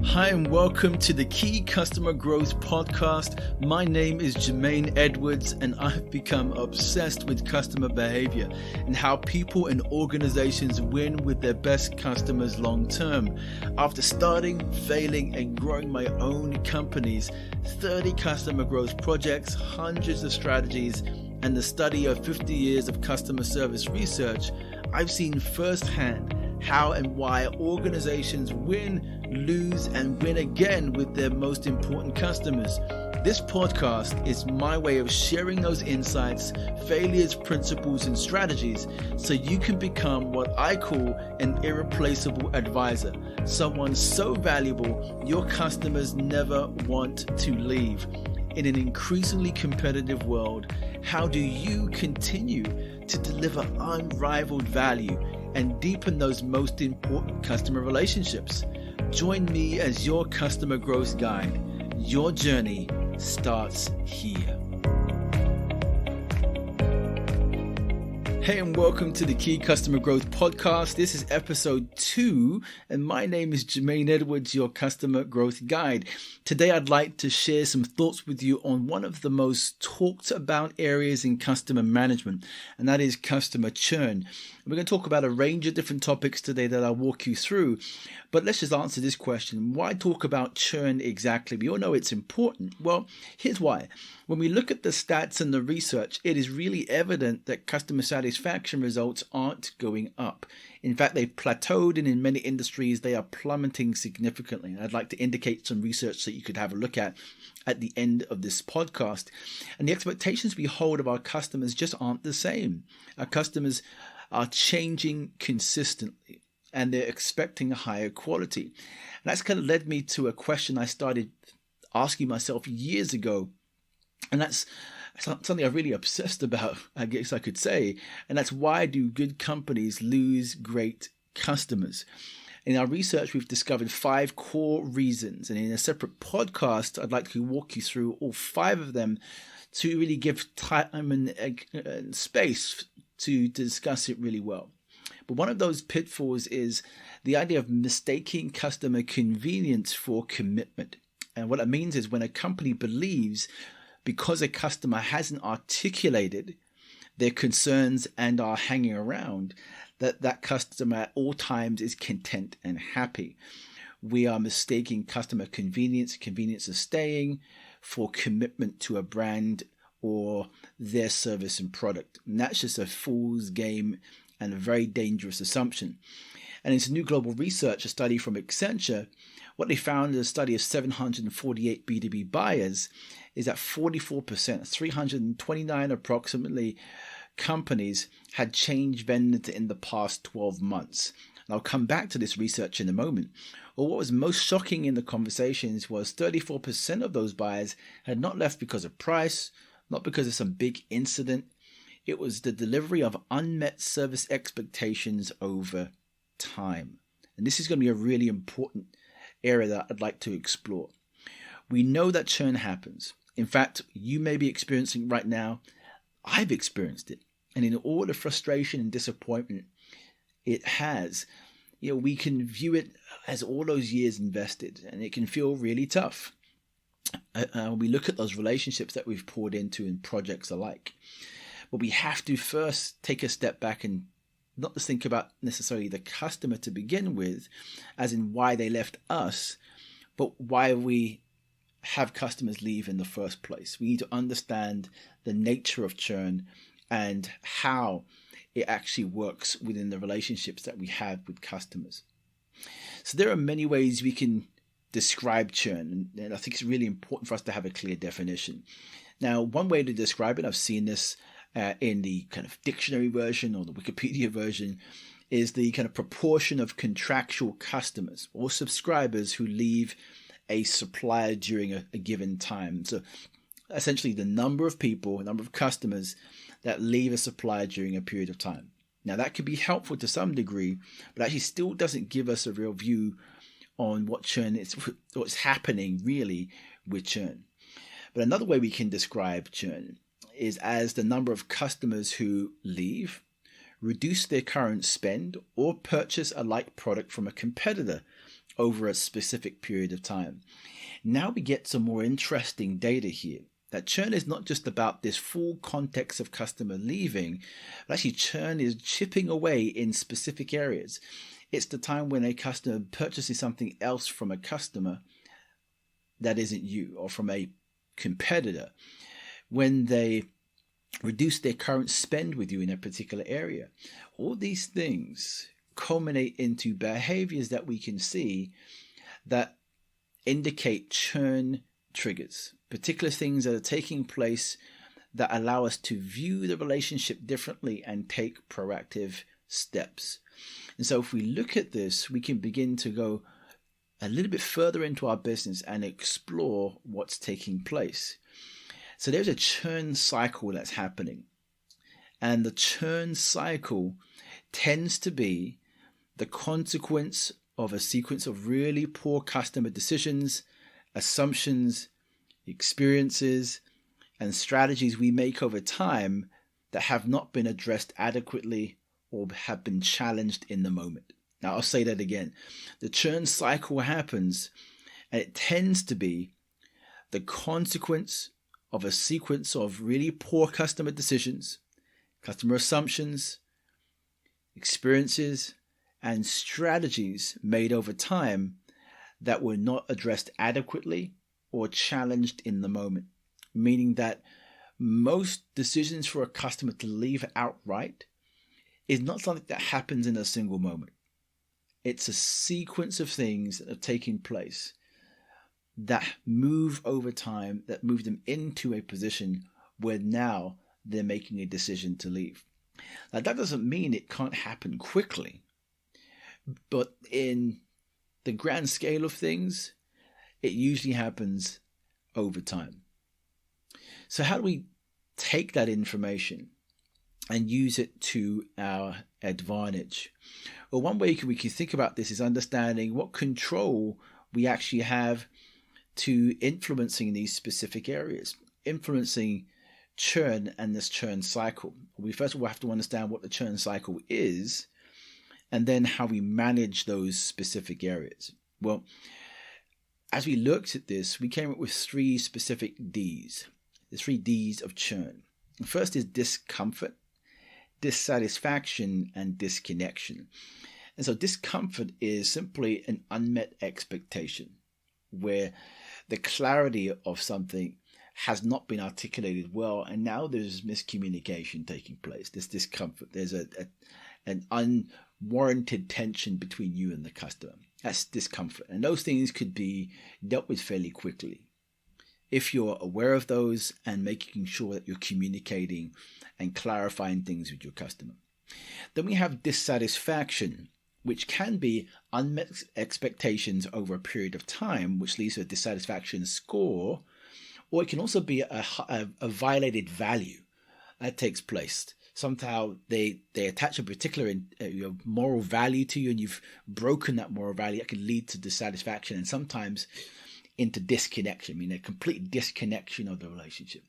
Hi and welcome to the Key Customer Growth Podcast. My name is Jermaine Edwards and I've become obsessed with customer behavior and how people and organizations win with their best customers long term. After starting, failing and growing my own companies, 30 customer growth projects, hundreds of strategies, and the study of 50 years of customer service research, I've seen firsthand how and why organizations win, lose, and win again with their most important customers. This podcast is my way of sharing those insights, failures, principles, and strategies so you can become what I call an irreplaceable advisor, someone so valuable your customers never want to leave. In an increasingly competitive world, how do you continue to deliver unrivaled value and deepen those most important customer relationships? Join me as your customer growth guide. Your journey starts here. Hey and welcome to the Key Customer Growth Podcast. This is episode 2 and my name is Jermaine Edwards, your customer growth guide. Today I'd like to share some thoughts with you on one of the most talked about areas in customer management, and that is customer churn. We're going to talk about a range of different topics today that I'll walk you through, but let's just answer this question. Why talk about churn exactly? We all know it's important. Well, here's why. When we look at the stats and the research, it is really evident that customer satisfaction results aren't going up. In fact, they've plateaued, and in many industries, they are plummeting significantly. I'd like to indicate some research that you could have a look at the end of this podcast. And the expectations we hold of our customers just aren't the same. Our customers are changing consistently, and they're expecting a higher quality. And that's kind of led me to a question I started asking myself years ago. And that's something I'm really obsessed about, I guess I could say. And that's, why do good companies lose great customers? In our research, we've discovered 5 core reasons. And in a separate podcast, I'd like to walk you through all 5 of them to really give time and space to discuss it really well. But one of those pitfalls is the idea of mistaking customer convenience for commitment. And what that means is when a company believes, because a customer hasn't articulated their concerns and are hanging around, that customer at all times is content and happy. We are mistaking customer convenience of staying, for commitment to a brand or their service and product. And that's just a fool's game and a very dangerous assumption. And in some new global research, a study from Accenture, what they found in a study of 748 B2B buyers is that 44%, 329 approximately, companies had changed vendors in the past 12 months. And I'll come back to this research in a moment. Well, what was most shocking in the conversations was 34% of those buyers had not left because of price, not because of some big incident. It was the delivery of unmet service expectations over time. And this is going to be a really important area that I'd like to explore. We know that churn happens. In fact, you may be experiencing right now. I've experienced it. And in all the frustration and disappointment it has, we can view it as all those years invested, and it can feel really tough. We look at those relationships that we've poured into in projects alike. But we have to first take a step back and not just think about necessarily the customer to begin with, as in why they left us, but why we have customers leave in the first place. We need to understand the nature of churn and how it actually works within the relationships that we have with customers. So there are many ways we can describe churn, and I think it's really important for us to have a clear definition. Now, one way to describe it, I've seen this in the kind of dictionary version or the Wikipedia version, is the kind of proportion of contractual customers or subscribers who leave a supplier during a given time. So essentially the number of people, the number of customers that leave a supplier during a period of time. Now that could be helpful to some degree, but actually still doesn't give us a real view on what churn is, what's happening really with churn. But another way we can describe churn is as the number of customers who leave, reduce their current spend, or purchase a like product from a competitor over a specific period of time. Now we get some more interesting data here. That churn is not just about this full context of customer leaving, but actually churn is chipping away in specific areas. It's the time when a customer purchases something else from a customer that isn't you, or from a competitor, when they reduce their current spend with you in a particular area. All these things culminate into behaviors that we can see that indicate churn triggers, particular things that are taking place that allow us to view the relationship differently and take proactive steps. And so if we look at this, we can begin to go a little bit further into our business and explore what's taking place. So there's a churn cycle that's happening. And the churn cycle tends to be the consequence of a sequence of really poor customer decisions, assumptions, experiences, and strategies we make over time that have not been addressed adequately or have been challenged in the moment. Now, I'll say that again. The churn cycle happens, and it tends to be the consequence of a sequence of really poor customer decisions, customer assumptions, experiences, and strategies made over time that were not addressed adequately or challenged in the moment. Meaning that most decisions for a customer to leave outright is not something that happens in a single moment. It's a sequence of things that are taking place that move over time, that move them into a position where now they're making a decision to leave. Now, that doesn't mean it can't happen quickly, but in the grand scale of things, it usually happens over time. So how do we take that information and use it to our advantage? Well, one way we can think about this is understanding what control we actually have to influencing these specific areas, influencing churn and this churn cycle. We first of all have to understand what the churn cycle is, and then how we manage those specific areas. Well, as we looked at this, we came up with three specific Ds, the three Ds of churn. The first is discomfort, dissatisfaction, and disconnection. And so discomfort is simply an unmet expectation where the clarity of something has not been articulated well, and now there's miscommunication taking place. This discomfort, there's an unwarranted tension between you and the customer. That's discomfort, and those things could be dealt with fairly quickly if you're aware of those and making sure that you're communicating and clarifying things with your customer. Then we have dissatisfaction, which can be unmet expectations over a period of time, which leads to a dissatisfaction score, or it can also be a violated value that takes place. Somehow they attach a particular moral value to you, and you've broken that moral value. That can lead to dissatisfaction and sometimes into disconnection, meaning a complete disconnection of the relationship.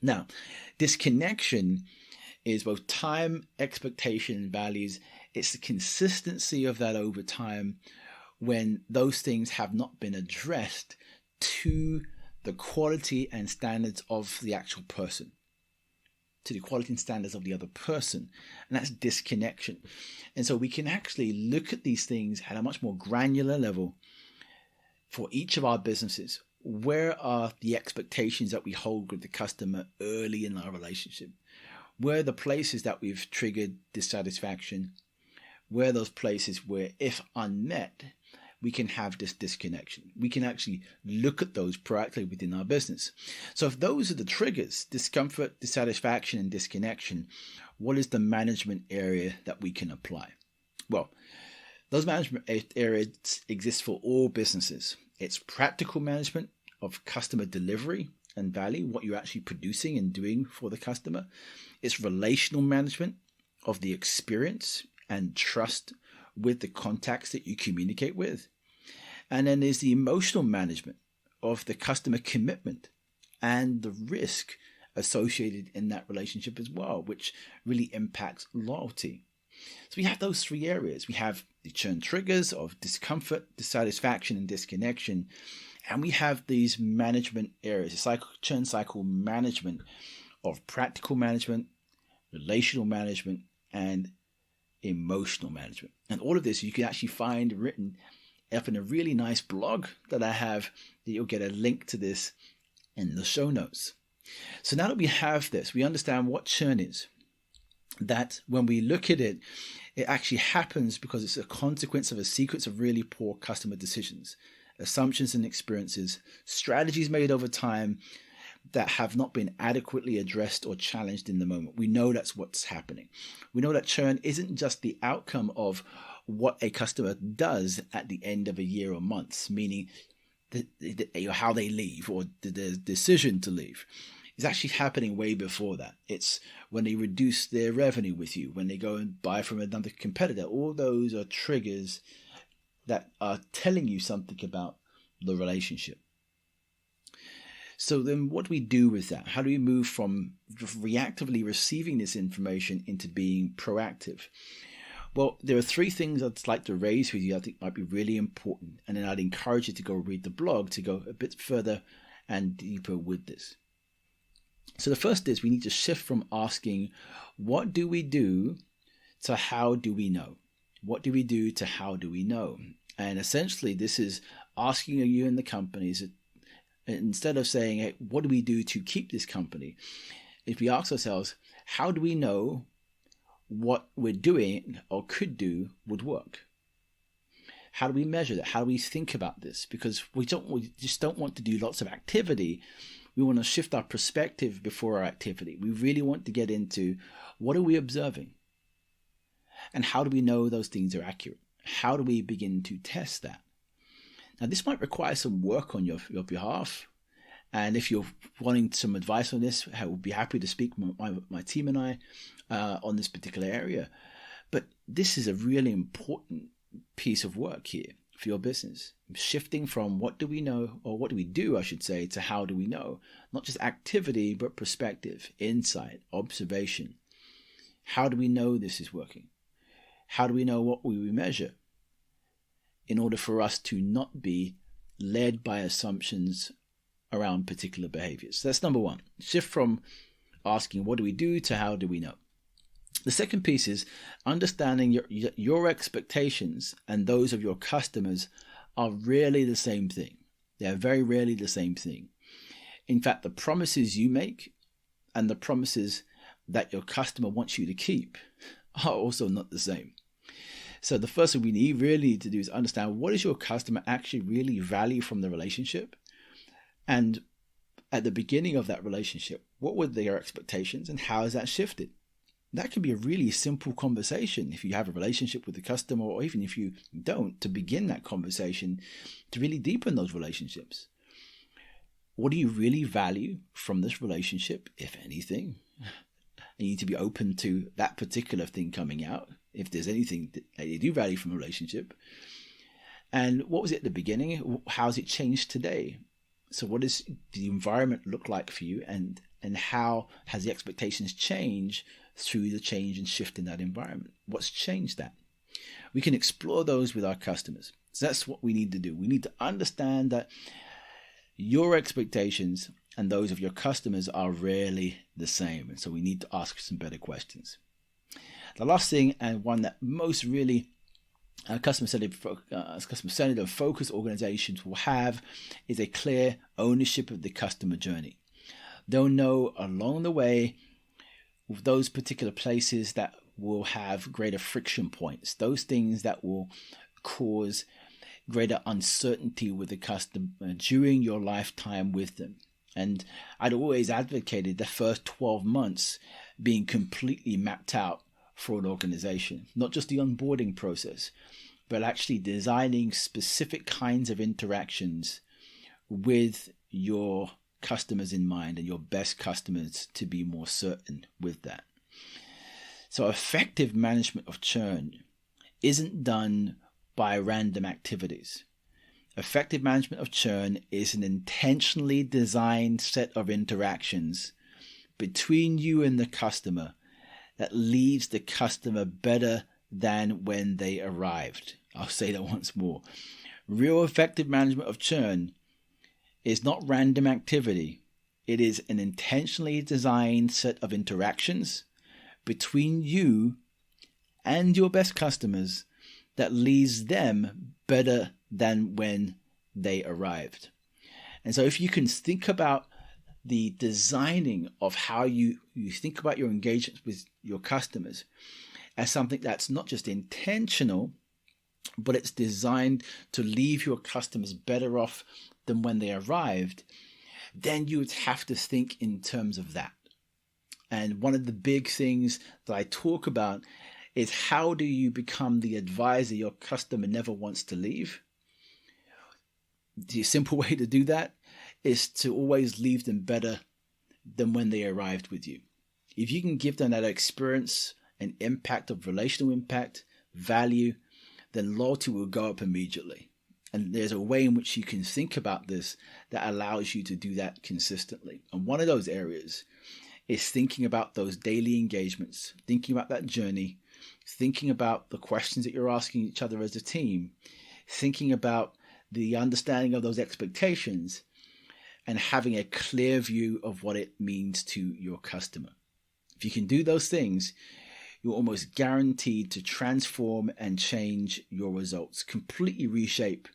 Now, disconnection is both time, expectation, and values. It's the consistency of that over time when those things have not been addressed to the quality and standards of the actual person, to the quality and standards of the other person. And that's disconnection. And so we can actually look at these things at a much more granular level for each of our businesses. Where are the expectations that we hold with the customer early in our relationship? Where are the places that we've triggered dissatisfaction? Where are those places where, if unmet, we can have this disconnection? We can actually look at those proactively within our business. So if those are the triggers, discomfort, dissatisfaction, and disconnection, what is the management area that we can apply? Well, those management areas exist for all businesses. It's practical management of customer delivery and value, what you're actually producing and doing for the customer. It's relational management of the experience and trust with the contacts that you communicate with. And then there's the emotional management of the customer commitment and the risk associated in that relationship as well, which really impacts loyalty. So we have those three areas. We have the churn triggers of discomfort, dissatisfaction, and disconnection. And we have these management areas, the churn cycle management of practical management, relational management, and emotional management. And all of this you can actually find written up in a really nice blog that I have, that you'll get a link to this in the show notes. So now that we have this, we understand what churn is. That when we look at it, it actually happens because it's a consequence of a sequence of really poor customer decisions, assumptions and experiences, strategies made over time that have not been adequately addressed or challenged in the moment. We know that's what's happening. We know that churn isn't just the outcome of what a customer does at the end of a year or months, meaning how they leave or the decision to leave. It's actually happening way before that. It's when they reduce their revenue with you, when they go and buy from another competitor. All those are triggers that are telling you something about the relationship. So then what do we do with that? How do we move from reactively receiving this information into being proactive? Well, there are three things I'd like to raise with you I think might be really important. And then I'd encourage you to go read the blog to go a bit further and deeper with this. So the first is we need to shift from asking, what do we do, to how do we know? What do we do to how do we know? And essentially this is asking you and the companies, instead of saying, hey, what do we do to keep this company? If we ask ourselves, how do we know what we're doing or could do would work? How do we measure that? How do we think about this? Because we just don't want to do lots of activity. We want to shift our perspective before our activity. We really want to get into, what are we observing? And how do we know those things are accurate? How do we begin to test that? Now, this might require some work on your behalf. And if you're wanting some advice on this, I will be happy to speak with my team and I on this particular area. But this is a really important piece of work here for your business. Shifting from what do we know, or what do we do, I should say, to how do we know? Not just activity, but perspective, insight, observation. How do we know this is working? How do we know what we measure? In order for us to not be led by assumptions around particular behaviors. So that's number one. Shift from asking what do we do to how do we know. The second piece is understanding your expectations and those of your customers are rarely the same thing. They are very rarely the same thing. In fact, the promises you make and the promises that your customer wants you to keep are also not the same. So the first thing we really need to do is understand, what does your customer actually really value from the relationship? And at the beginning of that relationship, what were their expectations and how has that shifted? That can be a really simple conversation if you have a relationship with the customer, or even if you don't, to begin that conversation to really deepen those relationships. What do you really value from this relationship, if anything? You need to be open to that particular thing coming out, if there's anything that you do value from a relationship. And what was it at the beginning? How has it changed today? So what does the environment look like for you, and how has the expectations changed through the change and shift in that environment? What's changed that? We can explore those with our customers. So that's what we need to do. We need to understand that your expectations and those of your customers are rarely the same. And so we need to ask some better questions. The last thing, and one that most really customer-centered and focused organizations will have, is a clear ownership of the customer journey. They'll know along the way with those particular places that will have greater friction points, those things that will cause greater uncertainty with the customer during your lifetime with them. And I'd always advocated the first 12 months being completely mapped out for an organization, not just the onboarding process, but actually designing specific kinds of interactions with your customers in mind and your best customers to be more certain with that. So effective management of churn isn't done by random activities. Effective management of churn is an intentionally designed set of interactions between you and the customer that leaves the customer better than when they arrived. I'll say that once more. Real effective management of churn is not random activity. It is an intentionally designed set of interactions between you and your best customers that leaves them better than when they arrived. And so if you can think about the designing of how you think about your engagements with your customers as something that's not just intentional, but it's designed to leave your customers better off than when they arrived, then you would have to think in terms of that. And one of the big things that I talk about is how do you become the advisor your customer never wants to leave? The simple way to do that is to always leave them better than when they arrived with you. If you can give them that experience and impact of relational impact, value, then loyalty will go up immediately. And there's a way in which you can think about this that allows you to do that consistently. And one of those areas is thinking about those daily engagements, thinking about that journey, thinking about the questions that you're asking each other as a team, thinking about the understanding of those expectations, and having a clear view of what it means to your customer. If you can do those things, you're almost guaranteed to transform and change your results, completely reshape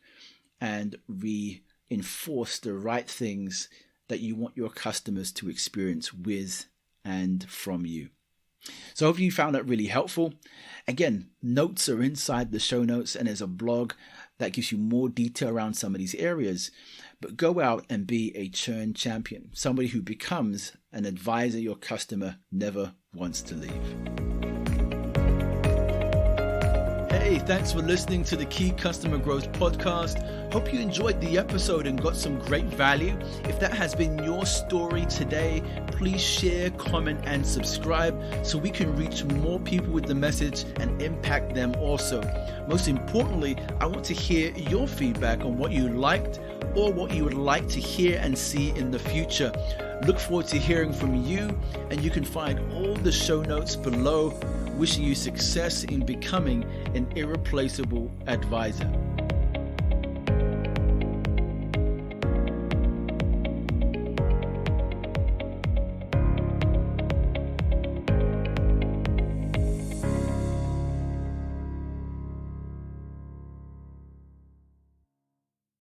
and reinforce the right things that you want your customers to experience with and from you. So I hope you found that really helpful. Again, notes are inside the show notes, and there's a blog that gives you more detail around some of these areas. But go out and be a churn champion, somebody who becomes an advisor your customer never wants to leave. Hey, thanks for listening to the Key Customer Growth Podcast. Hope you enjoyed the episode and got some great value. If that has been your story today, please share, comment, and subscribe so we can reach more people with the message and impact them also. Most importantly, I want to hear your feedback on what you liked or what you would like to hear and see in the future. Look forward to hearing from you, and you can find all the show notes below. Wishing you success in becoming an irreplaceable advisor.